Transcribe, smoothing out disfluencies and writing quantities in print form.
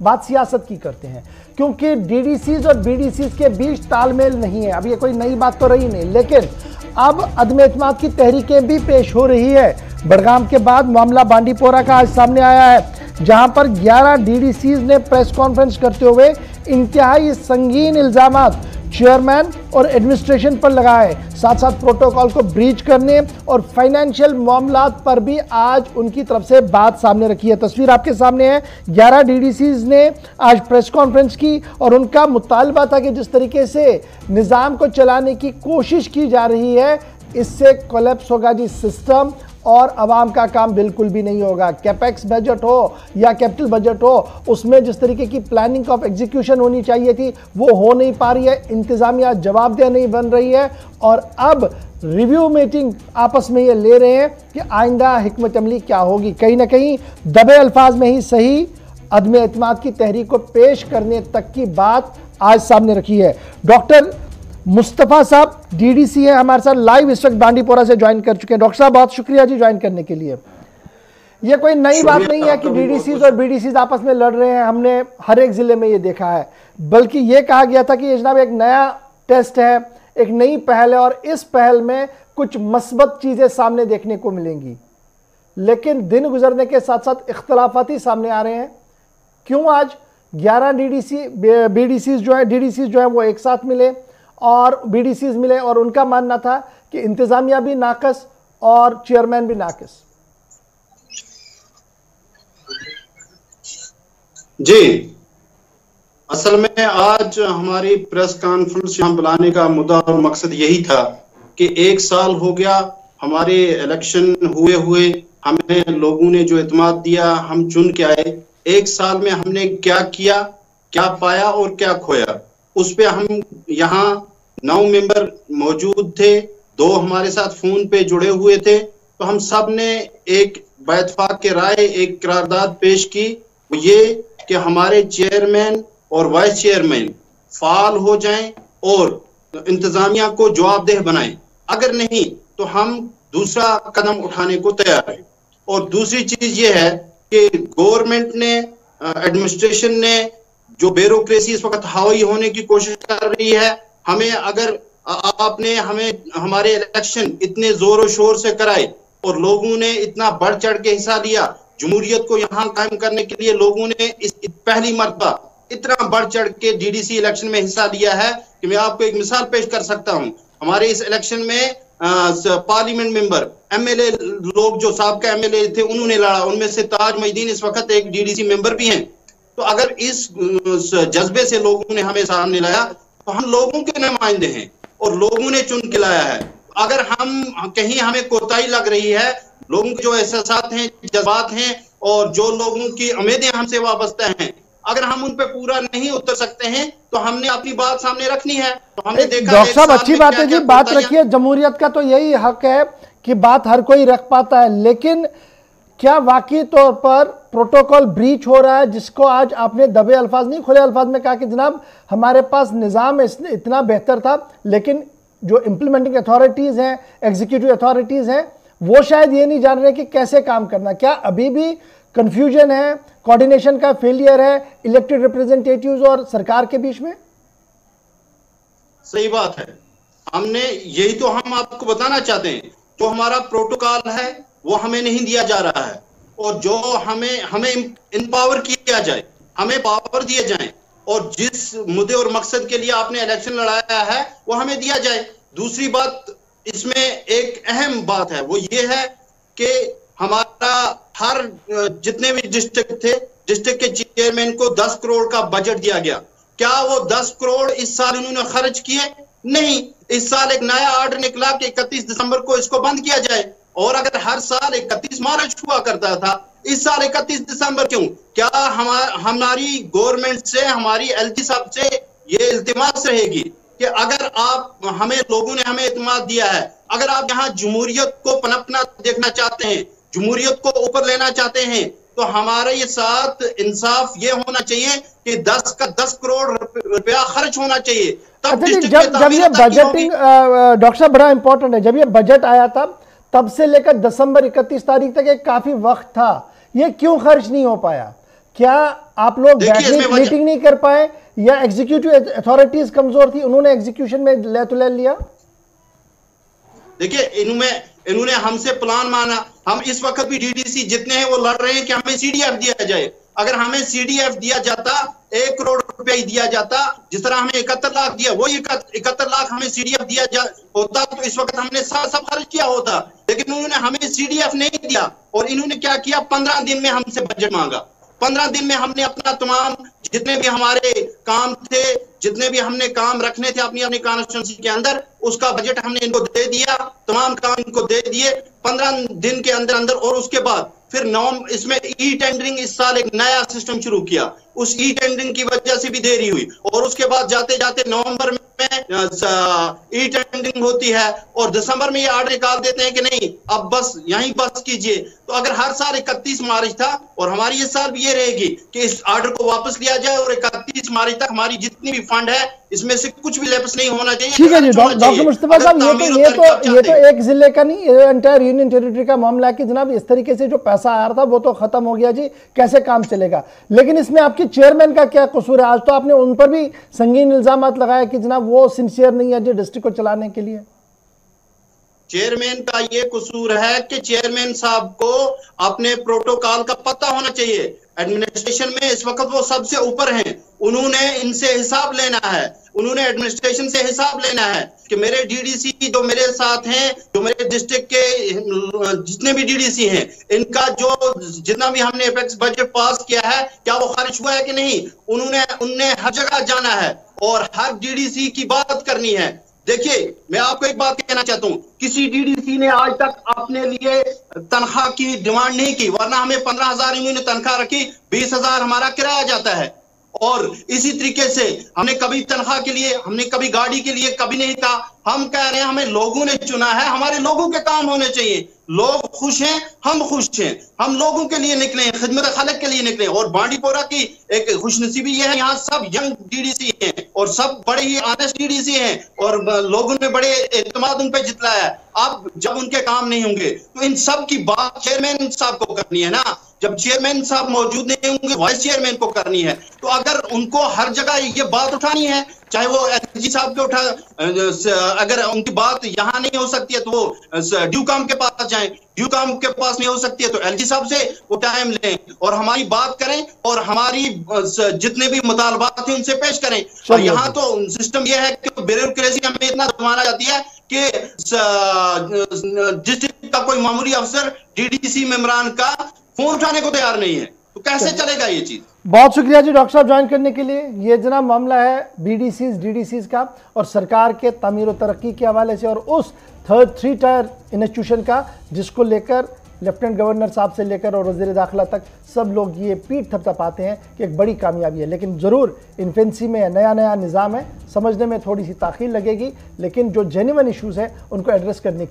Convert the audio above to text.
बात सियासत की करते हैं, क्योंकि डीडीसीज और बीडीसीज के बीच तालमेल नहीं है। अब ये कोई नई बात तो रही नहीं, लेकिन अब अदम एतमाद की तहरीकें भी पेश हो रही है। बड़गाम के बाद मामला बांडीपोरा का आज सामने आया है, जहां पर 11 डीडीसीज ने प्रेस कॉन्फ्रेंस करते हुए इंतहाई संगीन इल्जामात चेयरमैन और एडमिनिस्ट्रेशन पर लगाए, साथ साथ प्रोटोकॉल को ब्रीच करने और फाइनेंशियल मामलात पर भी आज उनकी तरफ से बात सामने रखी है। तस्वीर आपके सामने है, 11 डीडीसीज ने आज प्रेस कॉन्फ्रेंस की और उनका मुतालबा था कि जिस तरीके से निज़ाम को चलाने की कोशिश की जा रही है, इससे कोलैप्स होगा जी सिस्टम और आवाम का काम बिल्कुल भी नहीं होगा। कैपेक्स बजट हो या कैपिटल बजट हो, उसमें जिस तरीके की प्लानिंग ऑफ एग्जीक्यूशन होनी चाहिए थी वो हो नहीं पा रही है। इंतजामिया जवाबदेह नहीं बन रही है और अब रिव्यू मीटिंग आपस में ये ले रहे हैं कि आइंदा हिकमत अमली क्या होगी। कहीं ना कहीं दबे अल्फाज में ही सही अदम एतमाद की तहरीक को पेश करने तक की बात आज सामने रखी है। डॉक्टर मुस्तफ़ा साहब डीडीसी है हमारे साथ लाइव इस वक्त बांडीपोरा से ज्वाइन कर चुके हैं। डॉक्टर साहब बहुत शुक्रिया जी ज्वाइन करने के लिए। ये कोई नई बात नहीं है कि डीडीसीज और बीडीसीज आपस में लड़ रहे हैं, हमने हर एक जिले में ये देखा है, बल्कि ये कहा गया था कि ये जनाब एक नया टेस्ट है, एक नई पहल है और इस पहल में कुछ मस्बत चीजें सामने देखने को मिलेंगी। लेकिन दिन गुजरने के साथ साथ इख्तलाफात ही सामने आ रहे हैं। क्यों आज 11 डीडीसीज जो है वो एक साथ मिले और बीडीसीज मिले और उनका मानना था कि इंतजामिया भी नाकस और चेयरमैन भी नाकस। जी, असल में आज हमारी प्रेस कॉन्फ्रेंस यहाँ बुलाने का मुद्दा और मकसद यही था कि 1 साल हो गया हमारे इलेक्शन हुए हमें लोगों ने जो एतमाद दिया, हम चुन के आए। 1 साल में हमने क्या किया, क्या पाया और क्या खोया, उस पे हम यहाँ 9 मेंबर मौजूद थे, 2 हमारे साथ फोन पे जुड़े हुए थे। तो हम सब ने एक बैतफाक के राय एक करारदाद पेश की, ये कि हमारे चेयरमैन और वाइस चेयरमैन फाल हो जाएं और इंतजामिया को जवाबदेह बनाएं। अगर नहीं तो हम दूसरा कदम उठाने को तैयार हैं। और दूसरी चीज ये है कि गवर्नमेंट ने, एडमिनिस्ट्रेशन ने जो ब्यूरोक्रेसी इस वक्त हावी होने की कोशिश कर रही है, हमें अगर आपने हमारे इलेक्शन इतने जोरों शोर से कराए और लोगों ने इतना बढ़ चढ़ के हिस्सा लिया, जमहूरियत को यहाँ कायम करने के लिए लोगों ने इस पहली मर्तबा इतना बढ़ चढ़ के डीडीसी इलेक्शन में हिस्सा लिया है कि मैं आपको एक मिसाल पेश कर सकता हूँ। हमारे इस इलेक्शन में पार्लियामेंट मेंबर, एमएलए लोग जो साबका एमएलए थे उन्होंने लड़ा, उनमें से ताज मुहिद्दीन इस वक्त एक डीडीसी मेंबर भी हैं। तो अगर इस जज्बे से लोगों ने हमें सामने लाया तो हम लोगों के नुमाइंदे हैं और लोगों ने चुन के लाया है। अगर हम कहीं हमें कोताही लग रही है, लोगों के जो एहसास हैं, जज्बात हैं और जो लोगों की उम्मीदें हमसे वाबस्ता हैं, अगर हम उन पे पूरा नहीं उतर सकते हैं तो हमने अपनी बात सामने रखनी है। तो हमने देखा डॉक्टर साहब अच्छी बात है जी, बात रखिए। जमहूरियत का तो यही हक है कि बात हर कोई रख पाता है, लेकिन क्या वाकई तौर पर प्रोटोकॉल ब्रीच हो रहा है, जिसको आज आपने दबे अल्फाज नहीं खुले अल्फाज में कहा कि जनाब हमारे पास निज़ाम इतना बेहतर था, लेकिन जो इम्प्लीमेंटिंग अथॉरिटीज़ हैं, एग्जीक्यूटिव अथॉरिटीज़ हैं, वो शायद ये नहीं जान रहे कि कैसे काम करना। क्या अभी भी कंफ्यूजन है, कोऑर्डिनेशन का फेलियर है इलेक्टेड रिप्रेजेंटेटिव्स और सरकार के बीच में? सही बात है, हमने यही तो हम आपको बताना चाहते हैं। जो हमारा प्रोटोकॉल है वो हमें नहीं दिया जा रहा है और जो हमें इम्पावर किया जाए, हमें पावर दिए जाए और जिस मुद्दे और मकसद के लिए आपने इलेक्शन लड़ाया है वो हमें दिया जाए। दूसरी बात इसमें एक अहम बात है, वो ये है कि हमारा हर जितने भी डिस्ट्रिक्ट थे, डिस्ट्रिक्ट के चेयरमैन को 10 करोड़ का बजट दिया गया। क्या वो 10 करोड़ इस साल उन्होंने खर्च किए? नहीं। इस साल एक नया ऑर्डर निकला कि 31 दिसंबर को इसको बंद किया जाए, और अगर हर साल 31 मार्च हुआ करता था, इस साल 31 दिसंबर क्यों? क्या हमारी गवर्नमेंट से, हमारी एलजी साहब से ये इल्तिमास रहेगी कि अगर आप लोगों ने हमें इत्मीनान दिया है, अगर आप यहाँ जमहूरियत को पनपना देखना चाहते हैं, जमहूरियत को ऊपर लेना चाहते हैं, तो हमारे ये साथ इंसाफ ये होना चाहिए कि 10 करोड़ रुपया खर्च होना चाहिए। तब जब ये बजटिंग डॉक्टर साहब बड़ा इंपॉर्टेंट है, जब ये बजट आया था तब से लेकर दिसंबर 31 तारीख तक एक काफी वक्त था, ये क्यों खर्च नहीं हो पाया? क्या आप लोग मीटिंग नहीं कर पाए या एग्जीक्यूटिव अथॉरिटीज कमजोर थी, उन्होंने एग्जीक्यूशन में ले तो ले लिया? देखिए, इन्होंने हमसे प्लान माना। हम इस वक्त भी डीडीसी जितने हैं वो लड़ रहे हैं कि हमें सीडीएफ दिया जाए। अगर हमें सीडीएफ दिया जाता, 1 करोड़ रुपया ही दिया जाता, जिस तरह हमें 71 लाख दिया, वो 71 लाख हमें सीडीएफ दिया होता तो इस वक्त हमने सब खर्च किया होता। लेकिन उन्होंने हमें सीडीएफ नहीं दिया और इन्होंने क्या किया, 15 दिन में हमसे बजट मांगा। 15 दिन में हमने अपना तमाम जितने भी हमारे काम थे, जितने भी हमने काम रखने थे अपनी कॉन्स्टिट्यूंसी के अंदर, उसका बजट हमने इनको दे दिया, तमाम काम इनको दे दिए 15 दिन के अंदर अंदर। और उसके बाद फिर इसमें ई टेंडरिंग इस साल एक नया सिस्टम शुरू किया, उस ई टेंडरिंग की वजह से भी देरी हुई। और उसके बाद जाते जाते नवंबर में ई टेंडरिंग होती है और दिसंबर में ये ऑर्डर निकाल देते हैं कि नहीं अब बस यहीं बस कीजिए। तो अगर हर साल 31 मार्च था और हमारी इस साल भी ये रहेगी कि इस ऑर्डर को वापस लिया जाए और 31 मार्च तक हमारी जितनी भी फंड है इसमें से कुछ भी लैप्स नहीं होना चाहिए। ठीक है जी डॉक्टर मुस्तफा साहब, ये तो एक जिले का नहीं, एंटायर यूनियन टेरिटरी का मामला है कि जनाब इस तरीके से जो पैसा आ रहा था वो तो खत्म हो गया जी, कैसे काम चलेगा। लेकिन इसमें आपके चेयरमैन का क्या कसूर है? आज तो आपने उन पर भी संगीन इल्जाम लगाया कि जनाब वो सिंसियर नहीं है जी डिस्ट्रिक्ट को चलाने के लिए। चेयरमैन का ये कसूर है कि चेयरमैन साहब को अपने प्रोटोकॉल का पता होना चाहिए। एडमिनिस्ट्रेशन में इस वक्त वो सबसे ऊपर हैं, उन्होंने इनसे हिसाब लेना है, उन्होंने एडमिनिस्ट्रेशन से हिसाब लेना है कि मेरे डीडीसी जो मेरे साथ हैं, जो मेरे डिस्ट्रिक्ट के जितने भी डीडीसी हैं, इनका जो जितना भी हमने एपेक्स बजट पास किया है क्या वो खारिज हुआ है कि नहीं। उनने हर जगह जाना है और हर डीडीसी की बात करनी है। देखिए, मैं आपको एक बात कहना चाहता हूं, किसी डीडीसी ने आज तक अपने लिए तनख्वाह की डिमांड नहीं की, वरना हमें 15,000 इन्होंने तनख्वाह रखी, 20,000 हमारा किराया जाता है। और इसी तरीके से हमने कभी तनख्वाह के लिए, हमने कभी गाड़ी के लिए कभी नहीं कहा। हम कह रहे हैं हमें लोगों ने चुना है, हमारे लोगों के काम होने चाहिए। लोग खुश हैं, हम खुश हैं, हम लोगों के लिए निकले हैं, खिदमत खलक के लिए निकले। और बांडीपोरा की एक खुशनसीबी ये है, यहाँ सब यंग डीडीसी हैं और सब बड़े ही ऑनेस्ट डीडीसी हैं और लोगों ने बड़े एतमाद उन पे जितलाया है। अब जब उनके काम नहीं होंगे तो इन सब की बात चेयरमैन साहब को करनी है ना। जब चेयरमैन साहब मौजूद नहीं होंगे वाइस चेयरमैन को करनी है। तो अगर उनको हर जगह ये बात उठानी है, चाहे वो एलजी साहब के अगर उनकी बात यहाँ नहीं हो सकती है तो वो ड्यूकॉम के पास जाएं, ड्यूकॉम के पास नहीं हो सकती है तो एलजी साहब से वो टाइम लें और हमारी बात करें और हमारी जितने भी मुतालबात हैं उनसे पेश करें। और यहाँ तो सिस्टम ये है कि ब्यूरोक्रेसी हमें इतना दबाना जाती है कि डिस्ट्रिक्ट का कोई मामूली अफसर डीडीसी मेंबरान का फोन उठाने को तैयार नहीं है, तो कैसे चलेगा ये चीज। बहुत शुक्रिया जी डॉक्टर साहब ज्वाइन करने के लिए। ये जनाब मामला है डीडीसीज का और सरकार के तामीर और तरक्की के हवाले से और उस 3 टायर इंस्टीट्यूशन का जिसको लेकर लेफ्टिनेंट गवर्नर साहब से लेकर और वज़ीर दाखिला तक सब लोग ये पीठ थपथपाते हैं कि एक बड़ी कामयाबी है। लेकिन ज़रूर इन्फेंसी में नया निज़ाम है, समझने में थोड़ी सी ताख़ीर लगेगी, लेकिन जो जेन्युइन इशूज़ हैं उनको एड्रेस करने की